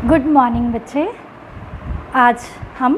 Good morning बच्चे। आज हम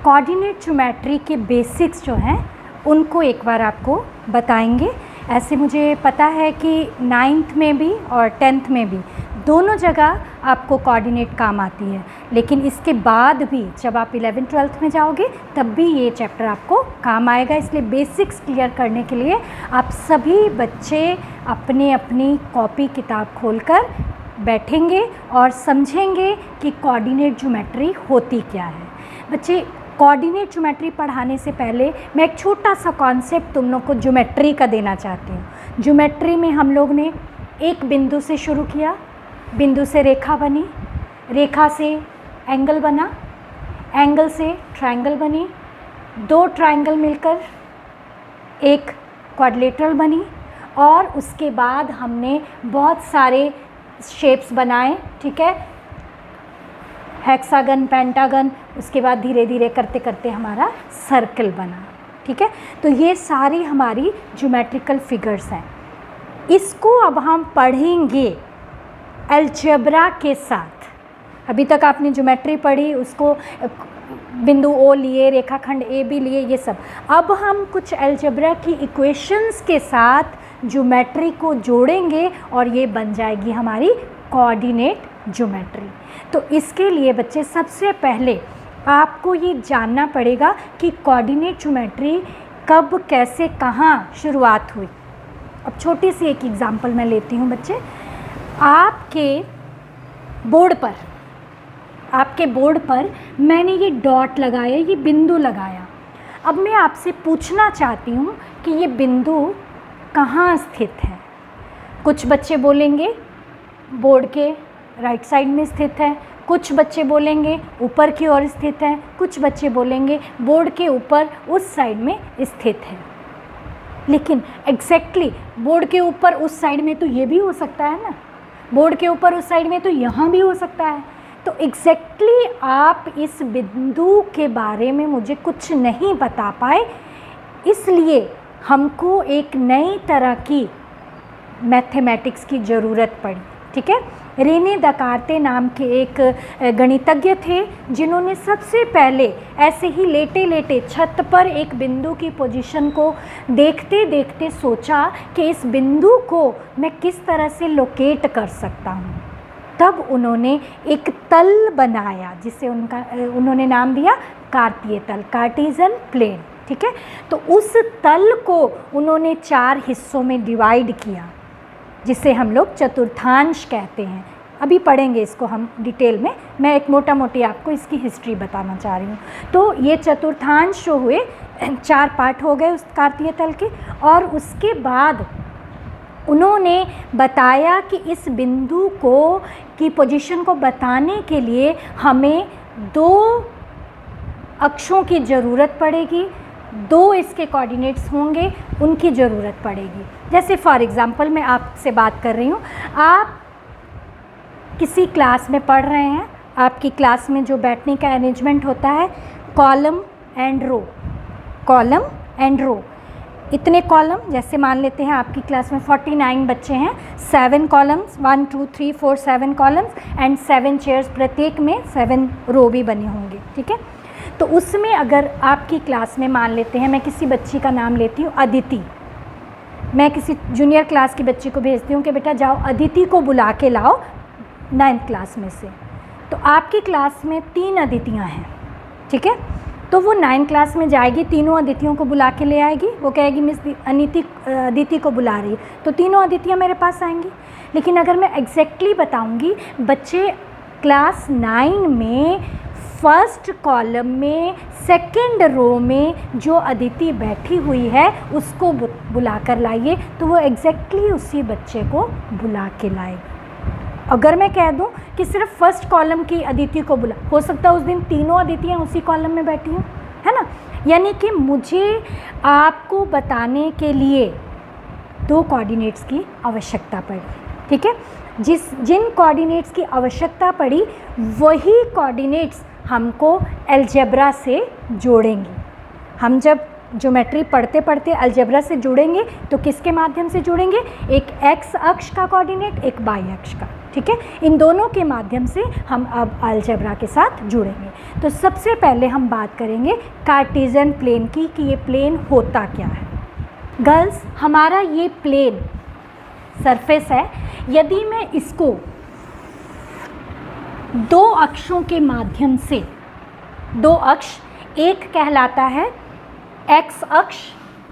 कोऑर्डिनेट ज्योमेट्री के बेसिक्स जो हैं उनको एक बार आपको बताएंगे। ऐसे मुझे पता है कि 9th में भी और 10th में भी दोनों जगह आपको कोऑर्डिनेट काम आती है, लेकिन इसके बाद भी जब आप 11th 12th में जाओगे तब भी ये चैप्टर आपको काम आएगा। इसलिए बेसिक्स क्लियर करने के लिए आप सभी बच्चे अपनी अपनी कॉपी किताब खोलकर बैठेंगे और समझेंगे कि कोऑर्डिनेट ज्योमेट्री होती क्या है। बच्चे, कोऑर्डिनेट ज्योमेट्री पढ़ाने से पहले मैं एक छोटा सा कॉन्सेप्ट तुम लोग को ज्योमेट्री का देना चाहती हूँ। ज्योमेट्री में हम लोग ने एक बिंदु से शुरू किया, बिंदु से रेखा बनी, रेखा से एंगल बना, एंगल से ट्रायंगल बनी, दो ट्रायंगल मिलकर एक क्वाड्रिलेटरल बनी और उसके बाद हमने बहुत सारे शेप्स बनाए, ठीक है, हेक्सागन, पेंटागन, उसके बाद धीरे धीरे करते करते हमारा सर्कल बना, ठीक है। तो ये सारी हमारी ज्योमेट्रिकल फिगर्स हैं। इसको अब हम पढ़ेंगे अलजेब्रा के साथ। अभी तक आपने ज्योमेट्री पढ़ी, उसको बिंदु ओ लिए, रेखाखंड ए बी लिए, ये सब। अब हम कुछ अलजेब्रा की इक्वेशंस के साथ ज्योमेट्री को जोड़ेंगे और ये बन जाएगी हमारी कोऑर्डिनेट ज्योमेट्री। तो इसके लिए बच्चे सबसे पहले आपको ये जानना पड़ेगा कि कोऑर्डिनेट ज्योमेट्री कब, कैसे, कहाँ शुरुआत हुई। अब छोटी सी एक एग्जांपल मैं लेती हूँ बच्चे। आपके बोर्ड पर मैंने ये डॉट लगाया, ये बिंदु लगाया। अब मैं आपसे पूछना चाहती हूँ कि ये बिंदु कहाँ स्थित है। कुछ बच्चे बोलेंगे बोर्ड के राइट साइड में स्थित है, कुछ बच्चे बोलेंगे ऊपर की ओर स्थित है, कुछ बच्चे बोलेंगे बोर्ड के ऊपर उस साइड में स्थित है। लेकिन एग्जैक्टली बोर्ड के ऊपर उस साइड में तो ये भी हो सकता है ना, बोर्ड के ऊपर उस साइड में तो यहाँ भी हो सकता है। तो एग्जैक्टली आप इस बिंदु के बारे में मुझे कुछ नहीं बता पाए, इसलिए हमको एक नई तरह की मैथमेटिक्स की ज़रूरत पड़ी, ठीक है। रेने दकार्ते नाम के एक गणितज्ञ थे जिन्होंने सबसे पहले ऐसे ही लेटे लेटे छत पर एक बिंदु की पोजीशन को देखते देखते सोचा कि इस बिंदु को मैं किस तरह से लोकेट कर सकता हूँ। तब उन्होंने एक तल बनाया जिसे उन्होंने नाम दिया कार्तीय तल, कार्टेशियन प्लेन, ठीक है। तो उस तल को उन्होंने 4 हिस्सों में डिवाइड किया जिसे हम लोग चतुर्थांश कहते हैं। अभी पढ़ेंगे इसको हम डिटेल में, मैं एक मोटा मोटी आपको इसकी हिस्ट्री बताना चाह रही हूँ। तो ये चतुर्थांश जो हुए 4 पार्ट हो गए उस कार्तीय तल के, और उसके बाद उन्होंने बताया कि इस बिंदु की पोजीशन को बताने के लिए हमें 2 अक्षों की ज़रूरत पड़ेगी, 2 इसके कोऑर्डिनेट्स होंगे, उनकी ज़रूरत पड़ेगी। जैसे फॉर एग्ज़ाम्पल मैं आपसे बात कर रही हूँ, आप किसी क्लास में पढ़ रहे हैं, आपकी क्लास में जो बैठने का अरेंजमेंट होता है column and row, column and row, इतने कॉलम, जैसे मान लेते हैं आपकी क्लास में 49 बच्चे हैं, 7 कॉलम्स, 1 2 3 4 7 कॉलम्स एंड 7 चेयर्स, प्रत्येक में 7 रो भी बने होंगे, ठीक है। तो उसमें अगर आपकी क्लास में मान लेते हैं, मैं किसी बच्ची का नाम लेती हूँ अदिति, मैं किसी जूनियर क्लास की बच्ची को भेजती हूँ कि बेटा जाओ अदिति को बुला के लाओ 9th क्लास में से। तो आपकी क्लास में 3 अदितियाँ हैं, ठीक है। तो वो 9th क्लास में जाएगी, तीनों अदितियों को बुला के ले आएगी, वो कहेगी मिस अदिति को बुला रही है, तो तीनों अदितियाँ मेरे पास आएंगी। लेकिन अगर मैं एग्जैक्टली बताऊँगी, बच्चे क्लास 9 में फर्स्ट कॉलम में सेकंड रो में जो अदिति बैठी हुई है उसको बुला कर लाइए, तो वो एग्जैक्टली उसी बच्चे को बुला के लाएगी। अगर मैं कह दूं कि सिर्फ फर्स्ट कॉलम की अदिति को बुला, हो सकता है उस दिन तीनों अदितियाँ उसी कॉलम में बैठी हों, है ना। यानी कि मुझे आपको बताने के लिए 2 कोऑर्डिनेट्स की आवश्यकता पड़ी, ठीक है। जिन कोऑर्डिनेट्स की आवश्यकता पड़ी वही कोऑर्डिनेट्स हमको अलजेब्रा से जोड़ेंगे। हम जब ज्योमेट्री पढ़ते पढ़ते अलजेब्रा से जुड़ेंगे तो किसके माध्यम से जुड़ेंगे, एक एक्स अक्ष का कोऑर्डिनेट, एक वाई अक्ष का, ठीक है। इन दोनों के माध्यम से हम अब अलजेब्रा के साथ जुड़ेंगे। तो सबसे पहले हम बात करेंगे कार्टेशियन प्लेन की कि ये प्लेन होता क्या है। गर्ल्स, हमारा ये प्लेन सरफेस है, यदि मैं इसको दो अक्षों के माध्यम से, दो अक्ष, एक कहलाता है एक्स अक्ष,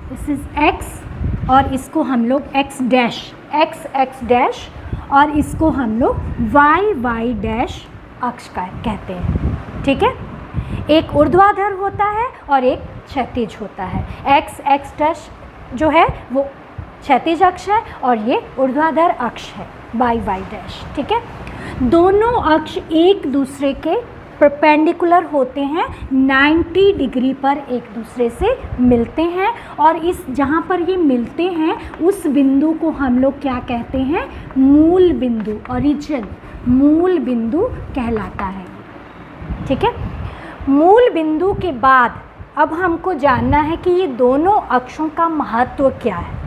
दिस इज एक्स, और इसको हम लोग x dash, x x dash, और इसको हम लोग वाई वाई डैश अक्ष का कहते हैं, ठीक है। एक ऊर्ध्वाधर होता है और एक क्षैतिज होता है। एक्स एक्स डैश जो है वो क्षैतिज अक्ष है और ये ऊर्ध्वाधर अक्ष है, वाई वाई डैश, ठीक है। दोनों अक्ष एक दूसरे के परपेंडिकुलर होते हैं, 90 डिग्री पर एक दूसरे से मिलते हैं, और इस जहाँ पर ये मिलते हैं उस बिंदु को हम लोग क्या कहते हैं, मूल बिंदु, ओरिजिन, मूल बिंदु कहलाता है, ठीक है। मूल बिंदु के बाद अब हमको जानना है कि ये दोनों अक्षों का महत्व क्या है,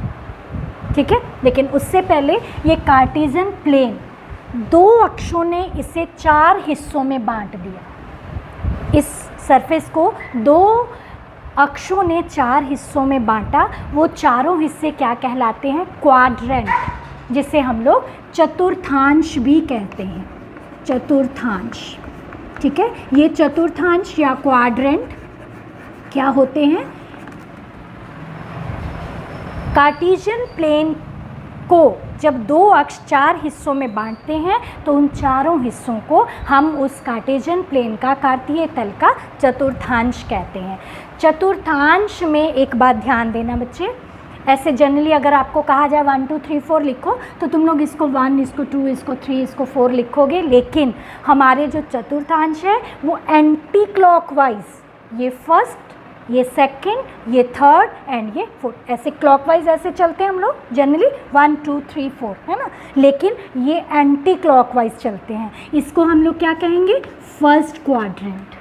ठीक है। लेकिन उससे पहले ये कार्टेशियन प्लेन, दो अक्षों ने इसे 4 हिस्सों में बांट दिया। इस सरफेस को दो अक्षों ने 4 हिस्सों में बांटा, वो चारों हिस्से क्या कहलाते हैं, क्वाड्रेंट, जिसे हम लोग चतुर्थांश भी कहते हैं, चतुर्थांश, ठीक है। ये चतुर्थांश या क्वाड्रेंट क्या होते हैं, कार्टेशियन प्लेन को जब दो अक्ष 4 हिस्सों में बांटते हैं तो उन चारों हिस्सों को हम उस कार्टेशियन प्लेन का, कार्तीय तल का चतुर्थांश कहते हैं। चतुर्थांश में एक बात ध्यान देना बच्चे, ऐसे जनरली अगर आपको कहा जाए 1 2 3 4 लिखो तो तुम लोग इसको 1, इसको 2, इसको 3, इसको 4 लिखोगे, लेकिन हमारे जो चतुर्थांश है वो एंटी क्लॉकवाइज, ये फर्स्ट, ये सेकंड, ये थर्ड एंड ये फोर्थ, ऐसे क्लॉकवाइज ऐसे चलते हैं हम लोग जनरली 1 2 3 4, है ना, लेकिन ये एंटी क्लॉकवाइज चलते हैं। इसको हम लोग क्या कहेंगे, फर्स्ट क्वाड्रेंट।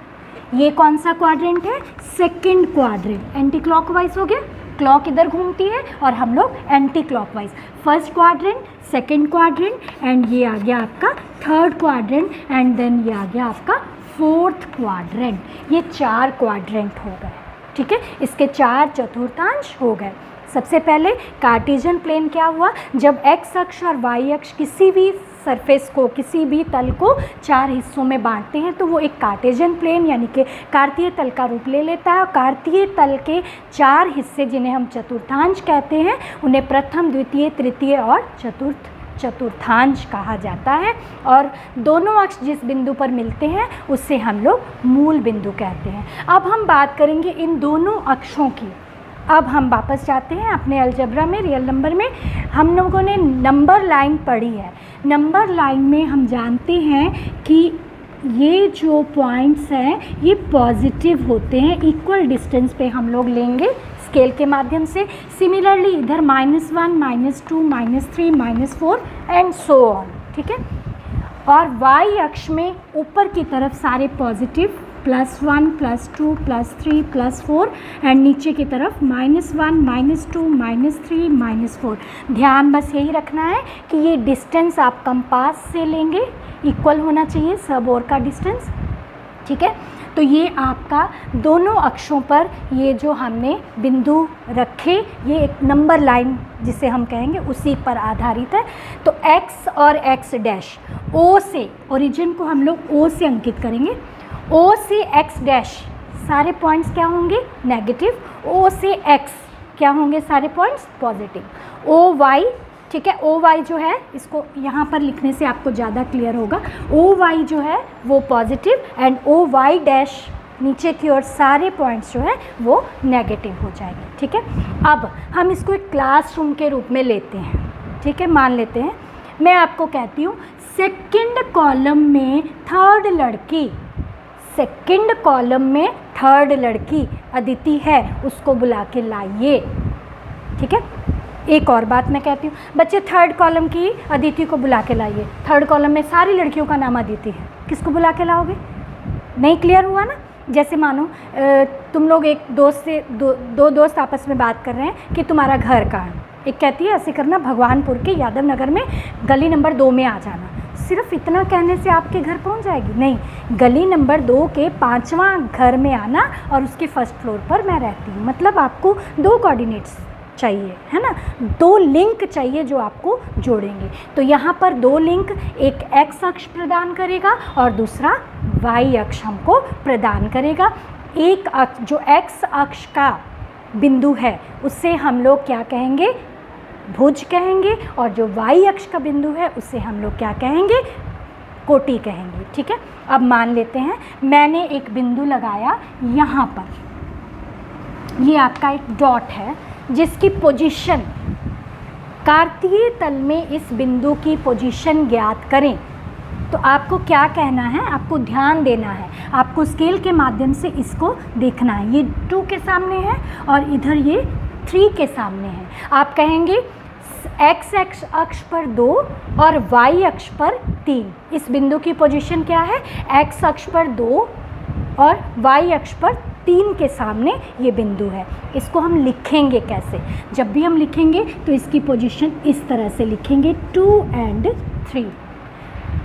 ये कौन सा क्वाड्रेंट है, सेकंड क्वाड्रेंट। एंटी क्लॉकवाइज हो गया, क्लॉक इधर घूमती है और हम लोग anti clockwise, first quadrant, second quadrant, and ये आ गया आपका थर्ड क्वाड्रेंट, एंड देन ये आ गया आपका फोर्थ क्वाड्रेंट। ये 4 क्वाड्रेंट हो गए, ठीक है। इसके 4 चतुर्थांश हो गए। सबसे पहले कार्टेशियन प्लेन क्या हुआ, जब एक्स अक्ष और वाई अक्ष किसी भी सरफेस को, किसी भी तल को 4 हिस्सों में बांटते हैं तो वो एक कार्टेशियन प्लेन यानी कि कार्तीय तल का रूप ले लेता है। और कार्तीय तल के 4 हिस्से जिन्हें हम चतुर्थांश कहते हैं उन्हें प्रथम, द्वितीय, तृतीय और चतुर्थांश कहा जाता है। और दोनों अक्ष जिस बिंदु पर मिलते हैं उससे हम लोग मूल बिंदु कहते हैं। अब हम बात करेंगे इन दोनों अक्षों की। अब हम वापस जाते हैं अपने अलजेब्रा में, रियल नंबर में। हम लोगों ने नंबर लाइन पढ़ी है। नंबर लाइन में हम जानते हैं कि ये जो पॉइंट्स हैं ये पॉजिटिव होते हैं, इक्वल डिस्टेंस पे हम लोग लेंगे स्केल के माध्यम से। सिमिलरली इधर -1, -2, -3, -4 एंड सो ऑन, ठीक है। और वाई अक्ष में ऊपर की तरफ सारे पॉजिटिव, +1, +2, +3, +4, एंड नीचे की तरफ -1, -2, -3, -4। ध्यान बस यही रखना है कि ये डिस्टेंस आप कंपास से लेंगे, इक्वल होना चाहिए सब ओर का डिस्टेंस, ठीक है। तो ये आपका दोनों अक्षों पर ये जो हमने बिंदु रखे, ये एक नंबर लाइन जिसे हम कहेंगे उसी पर आधारित है। तो x और x डैश, O से, ओरिजिन को हम लोग O से अंकित करेंगे। O से x डैश सारे पॉइंट्स क्या होंगे, नेगेटिव। O से x क्या होंगे, सारे पॉइंट्स पॉजिटिव। OY, ठीक है, OY जो है इसको यहाँ पर लिखने से आपको ज़्यादा क्लियर होगा। OY जो है वो पॉजिटिव एंड OY डैश नीचे की ओर सारे पॉइंट्स जो है वो नेगेटिव हो जाएंगे, ठीक है। अब हम इसको एक क्लासरूम के रूप में लेते हैं, ठीक है। मान लेते हैं मैं आपको कहती हूँ सेकंड कॉलम में थर्ड लड़की, सेकंड कॉलम में थर्ड लड़की अदिति है, उसको बुला के लाइए, ठीक है। एक और बात मैं कहती हूँ बच्चे, थर्ड कॉलम की अदिति को बुला के लाइए। थर्ड कॉलम में सारी लड़कियों का नाम अदिति है, किसको बुला के लाओगे, नहीं क्लियर हुआ ना। जैसे मानो तुम लोग एक दोस्त से दो दोस्त आपस में बात कर रहे हैं कि तुम्हारा घर कहाँ है। एक कहती है ऐसे करना, भगवानपुर के यादव नगर में गली नंबर 2 में आ जाना। सिर्फ इतना कहने से आपके घर पहुंच जाएगी? नहीं, गली नंबर 2 के 5वां घर में आना और उसके फर्स्ट फ्लोर पर मैं रहती हूँ। मतलब आपको 2 कोऑर्डिनेट्स चाहिए, है ना, 2 लिंक चाहिए जो आपको जोड़ेंगे। तो यहाँ पर 2 लिंक, एक एक्स अक्ष प्रदान करेगा और दूसरा वाई अक्ष हमको प्रदान करेगा। एक अक्ष जो एक्स अक्ष का बिंदु है उससे हम लोग क्या कहेंगे? भुज कहेंगे, और जो वाई अक्ष का बिंदु है उससे हम लोग क्या कहेंगे? कोटि कहेंगे। ठीक है, अब मान लेते हैं मैंने एक बिंदु लगाया यहाँ पर, ये आपका एक डॉट है जिसकी पोजीशन, कार्तीय तल में इस बिंदु की पोजीशन ज्ञात करें। तो आपको क्या कहना है? आपको ध्यान देना है, आपको स्केल के माध्यम से इसको देखना है। ये 2 के सामने है और इधर ये 3 के सामने है। आप कहेंगे एक्स अक्ष पर 2 और वाई अक्ष पर 3। इस बिंदु की पोजीशन क्या है? एक्स अक्ष पर 2 और वाई अक्ष पर 3 के सामने ये बिंदु है। इसको हम लिखेंगे कैसे? जब भी हम लिखेंगे तो इसकी पोजीशन इस तरह से लिखेंगे 2 और 3।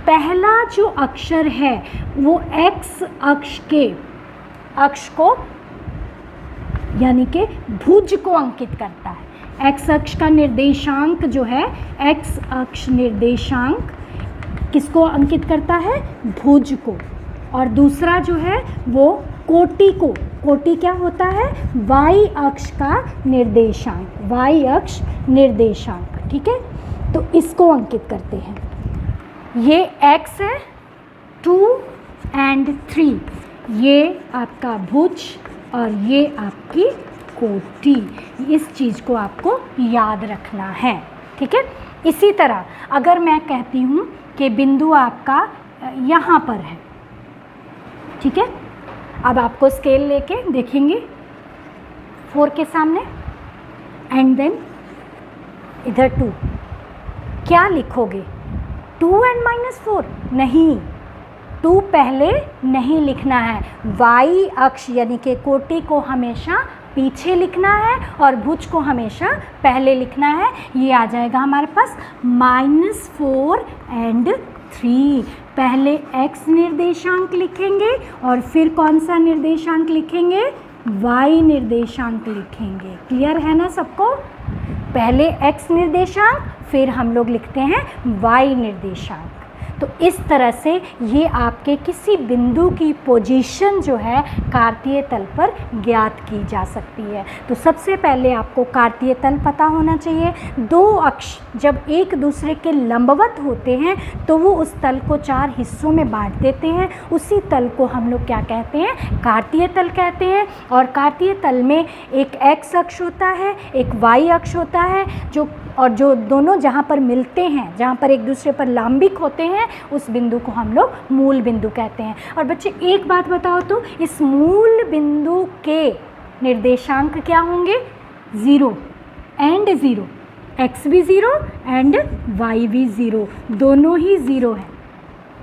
पहला जो अक्षर है वो एक्स अक्ष के अक्ष को यानी कि भुज को अंकित करता है। एक्स अक्ष का निर्देशांक जो है, एक्स अक्ष निर्देशांक किसको अंकित करता है? भुज को। और दूसरा जो है वो कोटि को, कोटि क्या होता है? वाई अक्ष का निर्देशांक, वाई अक्ष निर्देशांक। ठीक है, तो इसको अंकित करते हैं। ये x है 2 और 3, ये आपका भुज और ये आपकी कोटि। इस चीज़ को आपको याद रखना है। ठीक है, इसी तरह अगर मैं कहती हूँ कि बिंदु आपका यहाँ पर है, ठीक है, अब आपको स्केल लेके देखेंगे 4 के सामने एंड देन इधर 2, क्या लिखोगे? 2 और -4? नहीं, 2 पहले नहीं लिखना है। वाई अक्ष यानी कि कोटि को हमेशा पीछे लिखना है और भुज को हमेशा पहले लिखना है। ये आ जाएगा हमारे पास -4 और 3। पहले x निर्देशांक लिखेंगे और फिर कौन सा निर्देशांक लिखेंगे? y निर्देशांक लिखेंगे। क्लियर है ना सबको? पहले x निर्देशांक, फिर हम लोग लिखते हैं y निर्देशांक। तो इस तरह से ये आपके किसी बिंदु की पोजीशन जो है कार्तीय तल पर ज्ञात की जा सकती है। तो सबसे पहले आपको कार्तीय तल पता होना चाहिए। 2 अक्ष जब एक दूसरे के लंबवत होते हैं तो वो उस तल को 4 हिस्सों में बांट देते हैं। उसी तल को हम लोग क्या कहते हैं? कार्तीय तल कहते हैं। और कार्तीय तल में एक एक्स अक्ष होता है, एक वाई अक्ष होता है, जो दोनों जहाँ पर मिलते हैं, जहाँ पर एक दूसरे पर लांबिक होते हैं, उस बिंदु को हम लोग मूल बिंदु कहते हैं। और बच्चे एक बात बताओ तो, इस मूल बिंदु के निर्देशांक क्या होंगे? 0 और 0, x भी 0 और y भी 0, दोनों ही 0 हैं।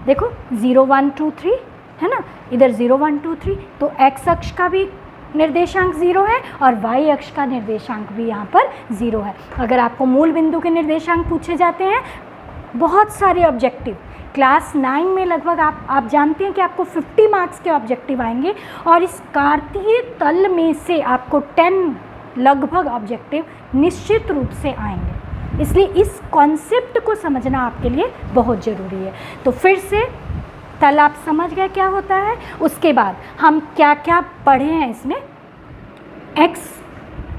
देखो 0 1 2 3 है ना, इधर 0 1 2 3, तो x अक्ष का भी निर्देशांक 0 है और y अक्ष का निर्देशांक भी यहाँ पर 0 है। अगर आपको मूल बिंदु के निर्देशांक पूछे जाते हैं, बहुत सारे ऑब्जेक्टिव क्लास 9 में लगभग आप जानते हैं कि आपको 50 मार्क्स के ऑब्जेक्टिव आएंगे और इस कार्तीय तल में से आपको 10 लगभग ऑब्जेक्टिव निश्चित रूप से आएंगे। इसलिए इस कॉन्सेप्ट को समझना आपके लिए बहुत ज़रूरी है। तो फिर से तल आप समझ गए क्या होता है। उसके बाद हम क्या क्या पढ़े हैं इसमें। एक्स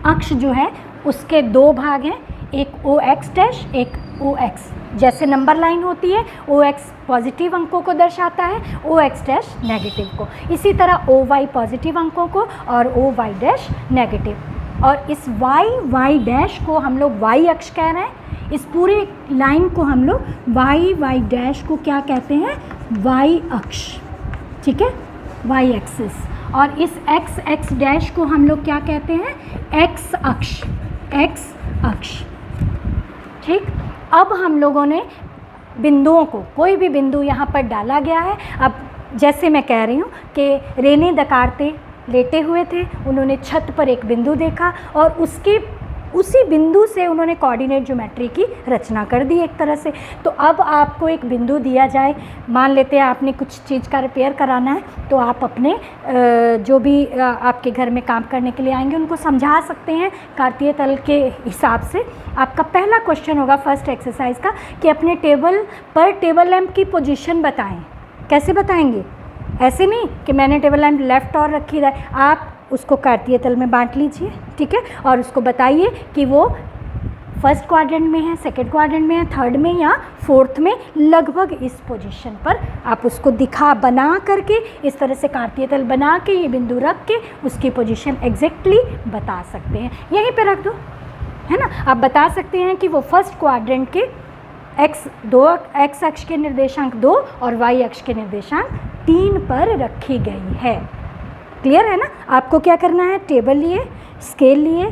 अक्ष जो है उसके 2 भाग हैं, एक ओ एक्स डैश, एक ओ एक्स। जैसे नंबर लाइन होती है, ओ एक्स पॉजिटिव अंकों को दर्शाता है, ओ एक्स डैश नेगेटिव को। इसी तरह ओ वाई पॉजिटिव अंकों को और ओ वाई डैश नेगेटिव। और इस वाई डैश को हम लोग वाई अक्ष कह रहे हैं। इस पूरे लाइन को हम लोग वाई डैश को क्या कहते हैं? वाई अक्ष। ठीक है, वाई एक्सिस। और इस एक्स डैश को हम लोग क्या कहते हैं? एक्स अक्ष, एक्स अक्ष। ठीक, अब हम लोगों ने बिंदुओं को, कोई भी बिंदु यहाँ पर डाला गया है। अब जैसे मैं कह रही हूँ कि रेने दकार्ते लेटे हुए थे, उन्होंने छत पर एक बिंदु देखा और उसी बिंदु से उन्होंने कोऑर्डिनेट ज्योमेट्री की रचना कर दी एक तरह से। तो अब आपको एक बिंदु दिया जाए, मान लेते हैं आपने कुछ चीज़ का रिपेयर कराना है, तो आप अपने जो भी आपके घर में काम करने के लिए आएंगे उनको समझा सकते हैं कार्तीय तल के हिसाब से। आपका पहला क्वेश्चन होगा फर्स्ट एक्सरसाइज का कि अपने टेबल पर टेबल लैंप की पोजीशन बताएं। कैसे बताएंगे? ऐसे नहीं कि मैंने टेबल लैंप लेफ़्ट और रखी है, आप उसको कार्तीय तल में बांट लीजिए, ठीक है, और उसको बताइए कि वो फर्स्ट क्वाड्रेंट में है, सेकंड क्वाड्रेंट में है, थर्ड में या फोर्थ में, लगभग इस पोजीशन पर आप उसको बना करके इस तरह से कार्तीय तल बना के ये बिंदु रख के उसकी पोजीशन एग्जैक्टली बता सकते हैं। यहीं पे रख दो, है ना। आप बता सकते हैं कि वो फर्स्ट क्वाड्रेंट के एक्स अक्ष के निर्देशांक 2 और वाई अक्ष के निर्देशांक 3 पर रखी गई है। क्लियर है ना। आपको क्या करना है, टेबल लिए, स्केल लिए,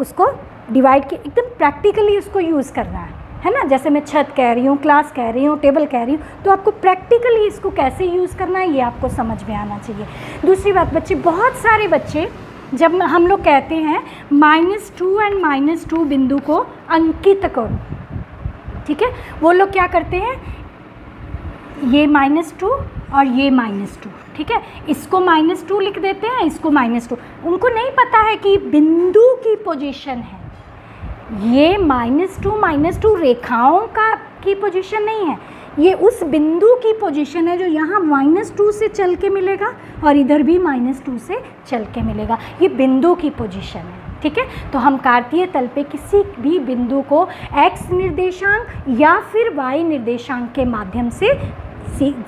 उसको डिवाइड के एकदम प्रैक्टिकली उसको यूज़ करना है ना। जैसे मैं छत कह रही हूँ, क्लास कह रही हूँ, टेबल कह रही हूँ, तो आपको प्रैक्टिकली इसको कैसे यूज़ करना है ये आपको समझ में आना चाहिए। दूसरी बात बच्चे, बहुत सारे बच्चे जब हम लोग कहते हैं -2 एंड -2 बिंदु को अंकित करो, ठीक है, वो लोग क्या करते हैं, ये -2 और ये -2, ठीक है, इसको -2 लिख देते हैं, इसको -2। उनको नहीं पता है कि बिंदु की पोजीशन है, ये -2 रेखाओं की पोजीशन नहीं है, ये उस बिंदु की पोजीशन है जो यहाँ -2 से चल के मिलेगा और इधर भी -2 से चल के मिलेगा, ये बिंदु की पोजीशन है, ठीक है। तो हम कार्तीय तल पे किसी भी बिंदु को x निर्देशांक या फिर y निर्देशांक के माध्यम से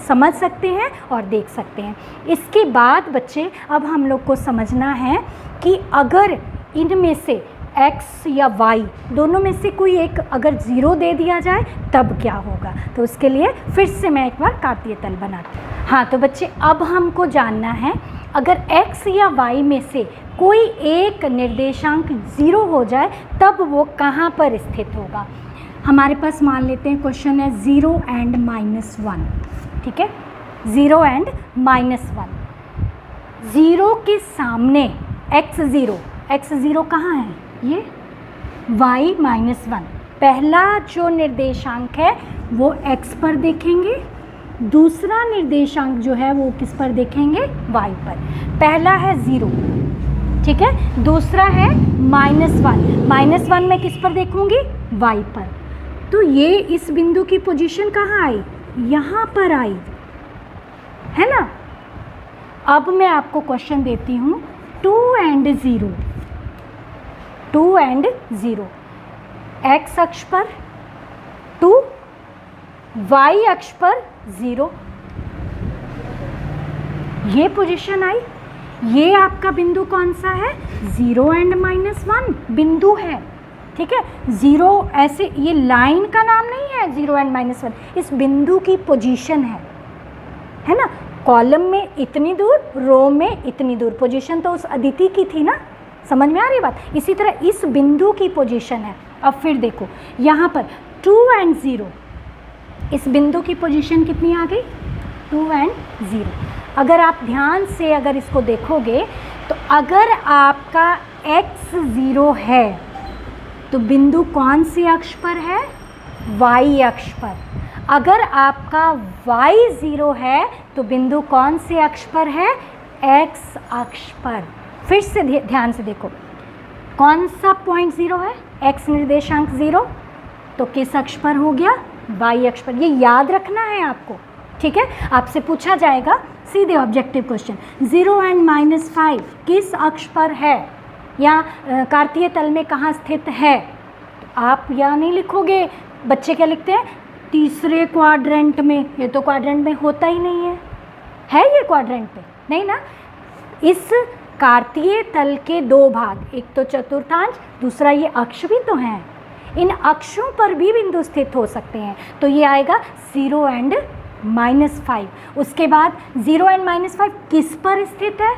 समझ सकते हैं और देख सकते हैं। इसके बाद बच्चे अब हम लोग को समझना है कि अगर इनमें से x या y दोनों में से कोई एक अगर 0 दे दिया जाए तब क्या होगा। तो उसके लिए फिर से मैं एक बार कार्तीय तल बनाती हूँ। हाँ, तो बच्चे अब हमको जानना है अगर x या y में से कोई एक निर्देशांक 0 हो जाए तब वो कहाँ पर स्थित होगा। हमारे पास मान लेते हैं क्वेश्चन है 0 एंड -1, ठीक है, 0 एंड -1। 0 के सामने x0 कहाँ है, ये y -1। पहला जो निर्देशांक है वो x पर देखेंगे, दूसरा निर्देशांक जो है वो किस पर देखेंगे, y पर। पहला है 0, ठीक है, दूसरा है -1। -1 मैं किस पर देखूंगी, y पर। तो ये इस बिंदु की पोजीशन कहाँ आई, यहाँ पर आई, है ना। अब मैं आपको क्वेश्चन देती हूँ 2 एंड 0, x अक्ष पर 2, y अक्ष पर 0, ये पोजीशन आई। ये आपका बिंदु कौन सा है, 0 एंड -1 बिंदु है, ठीक है। 0 ऐसे ये लाइन का नाम नहीं है, 0 एंड -1 इस बिंदु की पोजीशन है ना। कॉलम में इतनी दूर, रो में इतनी दूर, पोजीशन तो उस अदिति की थी ना, समझ में आ रही बात। इसी तरह इस बिंदु की पोजीशन है। अब फिर देखो यहाँ पर 2 एंड 0, इस बिंदु की पोजीशन कितनी आ गई, 2 एंड 0। अगर आप ध्यान से अगर इसको देखोगे तो अगर आपका x 0 है तो बिंदु कौन से अक्ष पर है, y अक्ष पर। अगर आपका y 0 है तो बिंदु कौन से अक्ष पर है, x अक्ष पर। फिर से ध्यान से देखो, कौन सा पॉइंट 0 है, x निर्देशांक 0, तो किस अक्ष पर हो गया, y अक्ष पर। ये याद रखना है आपको, ठीक है। आपसे पूछा जाएगा सीधे ऑब्जेक्टिव क्वेश्चन, 0 एंड -5 किस अक्ष पर है या कार्तीय तल में कहाँ स्थित है। तो आप यहाँ नहीं लिखोगे, बच्चे क्या लिखते हैं, तीसरे क्वाड्रेंट में। ये तो क्वाड्रेंट में होता ही नहीं है ये क्वाड्रेंट पे नहीं ना। इस कार्तीय तल के 2 भाग, एक तो चतुर्थांश, दूसरा ये अक्ष भी तो हैं, इन अक्षों पर भी बिंदु स्थित हो सकते हैं। तो ये आएगा 0 एंड -5। उसके बाद 0 एंड -5 किस पर स्थित है,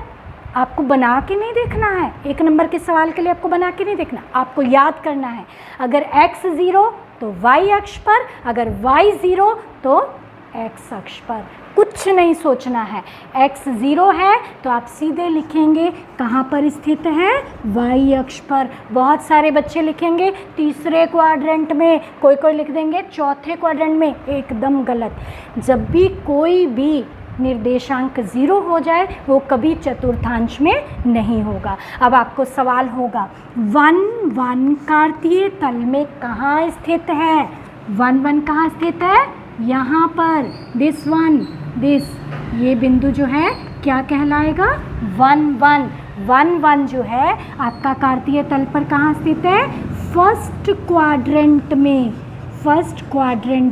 आपको बना के नहीं देखना है, 1 नंबर के सवाल के लिए आपको बना के नहीं देखना, आपको याद करना है। अगर x 0 तो y अक्ष पर, अगर y 0 तो एक्स अक्ष पर, कुछ नहीं सोचना है। एक्स 0 है तो आप सीधे लिखेंगे कहाँ पर स्थित है, वाई अक्ष पर। बहुत सारे बच्चे लिखेंगे तीसरे क्वाड्रेंट में, कोई लिख देंगे चौथे क्वाड्रेंट में, एकदम गलत। जब भी कोई भी निर्देशांक 0 हो जाए वो कभी चतुर्थांश में नहीं होगा। अब आपको सवाल होगा 1 कार्तीय तल में कहाँ स्थित है, 1 कहाँ स्थित है, यहाँ पर, दिस ये बिंदु जो है क्या कहलाएगा, 1 जो है आपका कार्तीय तल पर कहाँ स्थित है, फर्स्ट क्वाड्रेंट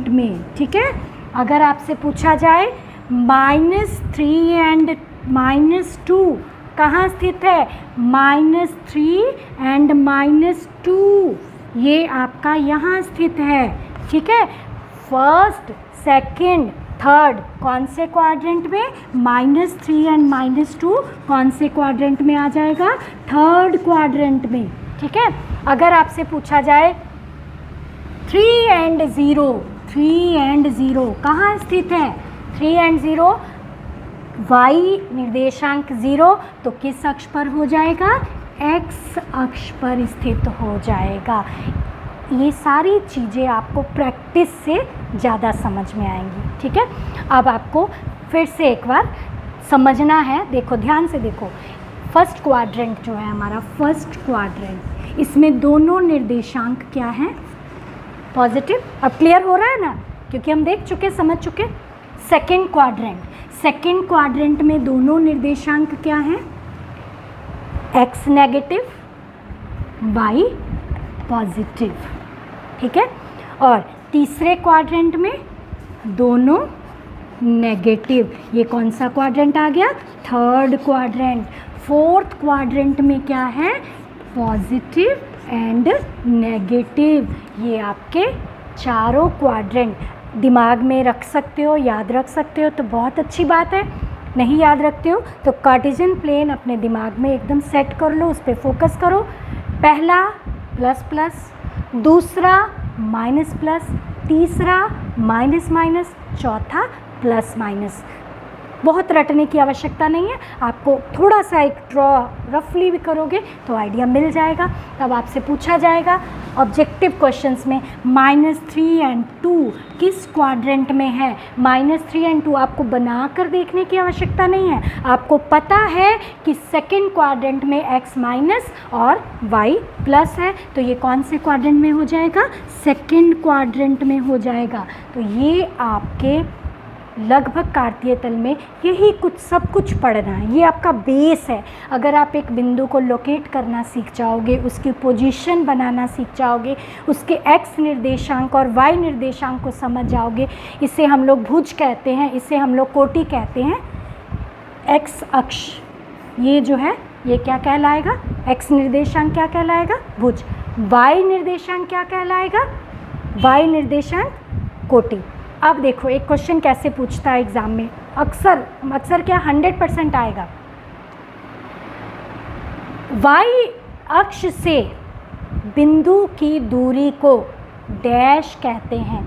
में, ठीक है। अगर आपसे पूछा जाए -3 एंड -2 कहाँ स्थित है, -3 एंड -2 ये आपका यहाँ स्थित है, ठीक है। फर्स्ट, सेकंड, थर्ड कौन से क्वाड्रेंट में, -3 एंड -2 कौन से क्वाड्रेंट में आ जाएगा, थर्ड क्वाड्रेंट में, ठीक है। अगर आपसे पूछा जाए 3 एंड 0 कहाँ स्थित है, 3 एंड 0 वाई निर्देशांक 0 तो किस अक्ष पर हो जाएगा, एक्स अक्ष पर स्थित हो जाएगा। ये सारी चीज़ें आपको प्रैक्टिस से ज़्यादा समझ में आएंगी, ठीक है। अब आपको फिर से एक बार समझना है, देखो ध्यान से देखो। फर्स्ट क्वाड्रेंट जो है हमारा, फर्स्ट क्वाड्रेंट, इसमें दोनों निर्देशांक क्या हैं, पॉजिटिव। अब क्लियर हो रहा है ना, क्योंकि हम देख चुके, समझ चुके। सेकेंड क्वाड्रेंट में दोनों निर्देशांक क्या हैं, एक्स नेगेटिव, वाई पॉजिटिव, ठीक है। और तीसरे क्वाड्रेंट में दोनों नेगेटिव। ये कौन सा क्वाड्रेंट आ गया, थर्ड क्वाड्रेंट। फोर्थ क्वाड्रेंट में क्या है, पॉजिटिव एंड नेगेटिव। ये आपके चारों क्वाड्रेंट दिमाग में रख सकते हो, याद रख सकते हो तो बहुत अच्छी बात है। नहीं याद रखते हो तो कार्टेशियन प्लेन अपने दिमाग में एकदम सेट कर लो, उस पर फोकस करो। पहला प्लस प्लस, दूसरा माइनस प्लस, तीसरा माइनस माइनस, चौथा प्लस माइनस। बहुत रटने की आवश्यकता नहीं है, आपको थोड़ा सा एक ड्रॉ रफली भी करोगे तो आइडिया मिल जाएगा। तब आपसे पूछा जाएगा ऑब्जेक्टिव क्वेश्चंस में -3 एंड 2 किस क्वाड्रेंट में है। -3 एंड 2 आपको बना कर देखने की आवश्यकता नहीं है, आपको पता है कि सेकेंड क्वाड्रेंट में x माइनस और y प्लस है, तो ये कौन से क्वाड्रेंट में हो जाएगा, सेकेंड क्वाड्रेंट में हो जाएगा। तो ये आपके लगभग कार्तीय तल में यही कुछ सब कुछ पढ़ना है, ये आपका बेस है। अगर आप एक बिंदु को लोकेट करना सीख जाओगे, उसकी पोजीशन बनाना सीख जाओगे, उसके एक्स निर्देशांक और वाई निर्देशांक को समझ जाओगे, इसे हम लोग भुज कहते हैं, इसे हम लोग कोटि कहते हैं। एक्स अक्ष ये जो है ये क्या कहलाएगा, एक्स निर्देशांक क्या कहलाएगा, भुज। वाई निर्देशांक क्या कहलाएगा, वाई निर्देशांक कोटि। अब देखो एक क्वेश्चन कैसे पूछता है एग्ज़ाम में, अक्सर क्या 100% आएगा। वाई अक्ष से बिंदु की दूरी को डैश कहते हैं,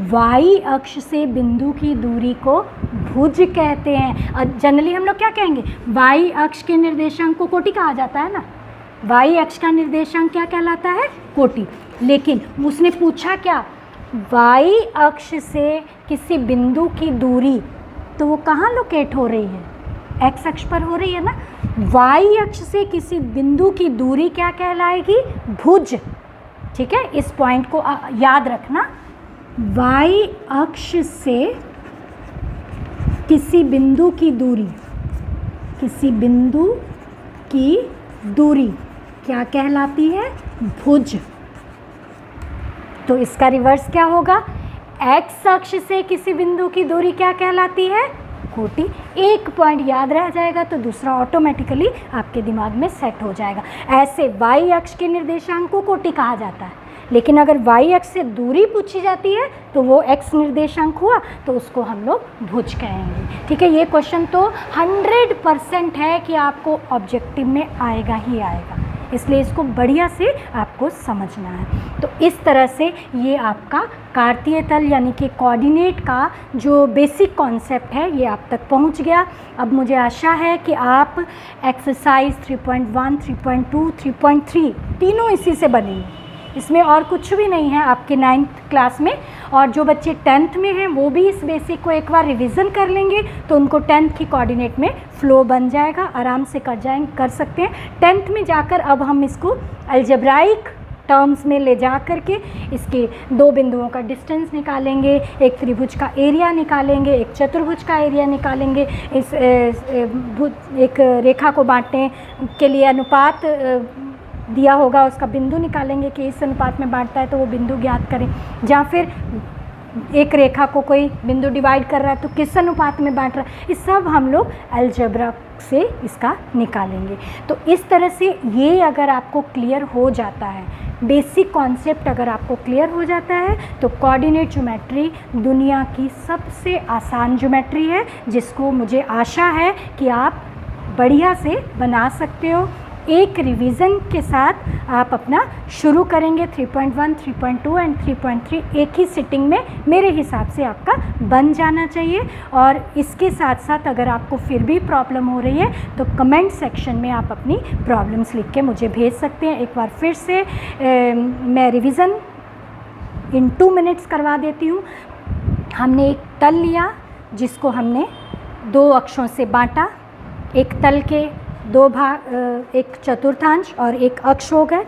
वाई अक्ष से बिंदु की दूरी को भुज कहते हैं। जनरली हम लोग क्या कहेंगे, वाई अक्ष के निर्देशांक को कोटि कहा जाता है ना, वाई अक्ष का निर्देशांक क्या कहलाता है, कोटि। लेकिन उसने पूछा क्या, वाई अक्ष से किसी बिंदु की दूरी, तो वो कहाँ लोकेट हो रही है, एक्स अक्ष पर हो रही है ना। वाई अक्ष से किसी बिंदु की दूरी क्या कहलाएगी, भुज, ठीक है। इस पॉइंट को याद रखना, वाई अक्ष से किसी बिंदु की दूरी, किसी बिंदु की दूरी क्या कहलाती है, भुज। तो इसका रिवर्स क्या होगा, एक्स अक्ष से किसी बिंदु की दूरी क्या कहलाती है, कोटि। एक पॉइंट याद रह जाएगा तो दूसरा ऑटोमेटिकली आपके दिमाग में सेट हो जाएगा। ऐसे वाई अक्ष के निर्देशांक को कोटि कहा जाता है, लेकिन अगर वाई अक्ष से दूरी पूछी जाती है तो वो एक्स निर्देशांक हुआ तो उसको हम लोग भुज कहेंगे, ठीक है। ये क्वेश्चन तो 100% है कि आपको ऑब्जेक्टिव में आएगा ही आएगा। इसलिए इसको बढ़िया से आपको समझना है। तो इस तरह से ये आपका कार्तीय तल यानी कि कोऑर्डिनेट का जो बेसिक कॉन्सेप्ट है ये आप तक पहुंच गया। अब मुझे आशा है कि आप एक्सरसाइज 3.1, 3.2, 3.3 तीनों इसी से बनेंगे, इसमें और कुछ भी नहीं है आपके 9th क्लास में। और जो बच्चे 10th में हैं वो भी इस बेसिक को एक बार रिवीजन कर लेंगे तो उनको 10th की कोऑर्डिनेट में फ्लो बन जाएगा, आराम से कर सकते हैं। 10th में जाकर अब हम इसको अलजेब्राइक टर्म्स में ले जा कर के इसके दो बिंदुओं का डिस्टेंस निकालेंगे, एक त्रिभुज का एरिया निकालेंगे, एक चतुर्भुज का एरिया निकालेंगे, इस एक रेखा को बांटने के लिए अनुपात दिया होगा उसका बिंदु निकालेंगे कि इस अनुपात में बांटता है तो वो बिंदु ज्ञात करें, या फिर एक रेखा को कोई बिंदु डिवाइड कर रहा है तो किस अनुपात में बांट रहा है, इस सब हम लोग अलजेब्रा से इसका निकालेंगे। तो इस तरह से ये अगर आपको क्लियर हो जाता है, बेसिक कॉन्सेप्ट अगर आपको क्लियर हो जाता है तो कोऑर्डिनेट ज्योमेट्री दुनिया की सबसे आसान ज्योमेट्री है, जिसको मुझे आशा है कि आप बढ़िया से बना सकते हो। एक रिवीजन के साथ आप अपना शुरू करेंगे। 3.1, 3.2 एंड 3.3 एक ही सिटिंग में मेरे हिसाब से आपका बन जाना चाहिए। और इसके साथ साथ अगर आपको फिर भी प्रॉब्लम हो रही है तो कमेंट सेक्शन में आप अपनी प्रॉब्लम्स लिख के मुझे भेज सकते हैं। एक बार फिर से मैं रिवीजन इन 2 मिनट्स करवा देती हूँ। हमने एक तल लिया जिसको हमने 2 अक्षों से बांटा, एक तल के 2 भाग, एक चतुर्थांश और एक अक्ष हो गए।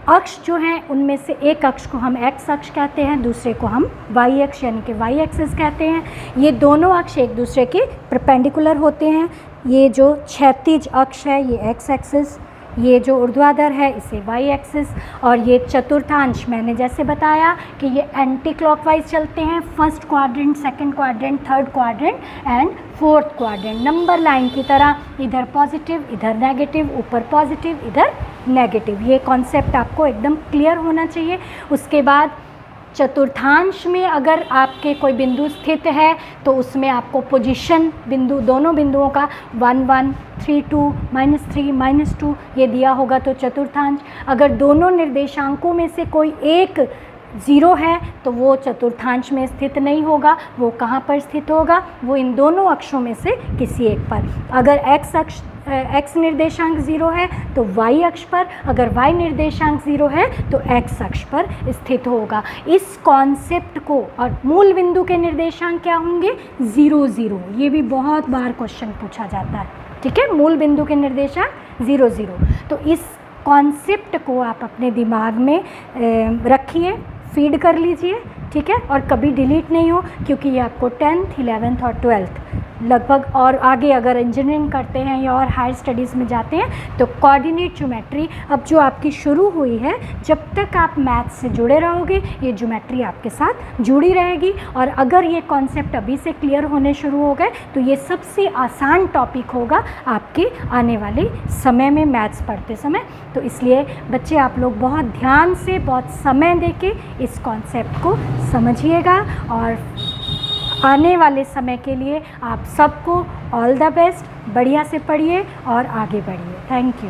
अक्ष जो हैं उनमें से एक अक्ष को हम एक्स अक्ष कहते हैं, दूसरे को हम वाई अक्ष यानी कि वाई एक्सिस कहते हैं। ये दोनों अक्ष एक दूसरे के परपेंडिकुलर होते हैं। ये जो क्षैतिज अक्ष है ये एक्स एक्सिस, ये जो ऊर्ध्वाधर है इसे वाई एक्सिस, और ये चतुर्थांश मैंने जैसे बताया कि ये एंटी क्लॉकवाइज चलते हैं, first quadrant, second quadrant, third quadrant and fourth quadrant, number line की तरह, इधर पॉजिटिव इधर नेगेटिव, ऊपर पॉजिटिव इधर नेगेटिव। ये कॉन्सेप्ट आपको एकदम क्लियर होना चाहिए। उसके बाद चतुर्थांश में अगर आपके कोई बिंदु स्थित है तो उसमें आपको पोजीशन बिंदु, दोनों बिंदुओं का 1, 1, 3, 2, -3, -2 ये दिया होगा तो चतुर्थांश। अगर दोनों निर्देशांकों में से कोई एक 0 है तो वो चतुर्थांश में स्थित नहीं होगा। वो कहाँ पर स्थित होगा? वो इन दोनों अक्षों में से किसी एक पर। अगर x निर्देशांक 0 है तो y अक्ष पर, अगर y निर्देशांक 0 है तो x अक्ष पर स्थित होगा। इस कॉन्सेप्ट को, और मूल बिंदु के निर्देशांक क्या होंगे? 0, 0। ये भी बहुत बार क्वेश्चन पूछा जाता है, ठीक है। मूल बिंदु के निर्देशांक 0, 0। तो इस कॉन्सेप्ट को आप अपने दिमाग में रखिए, फीड कर लीजिए, ठीक है। और कभी डिलीट नहीं हो, क्योंकि ये आपको 10th, 11th और 12th लगभग, और आगे अगर इंजीनियरिंग करते हैं या और हायर स्टडीज़ में जाते हैं तो कोऑर्डिनेट ज्योमेट्री अब जो आपकी शुरू हुई है, जब तक आप मैथ से जुड़े रहोगे ये ज्योमेट्री आपके साथ जुड़ी रहेगी। और अगर ये कॉन्सेप्ट अभी से क्लियर होने शुरू हो गए तो ये सबसे आसान टॉपिक होगा आपके आने वाले समय में मैथ्स पढ़ते समय। तो इसलिए बच्चे आप लोग बहुत ध्यान से, बहुत समय देके इस कॉन्सेप्ट को समझिएगा, और आने वाले समय के लिए आप सबको ऑल द बेस्ट। बढ़िया से पढ़िए और आगे बढ़िए। Thank you.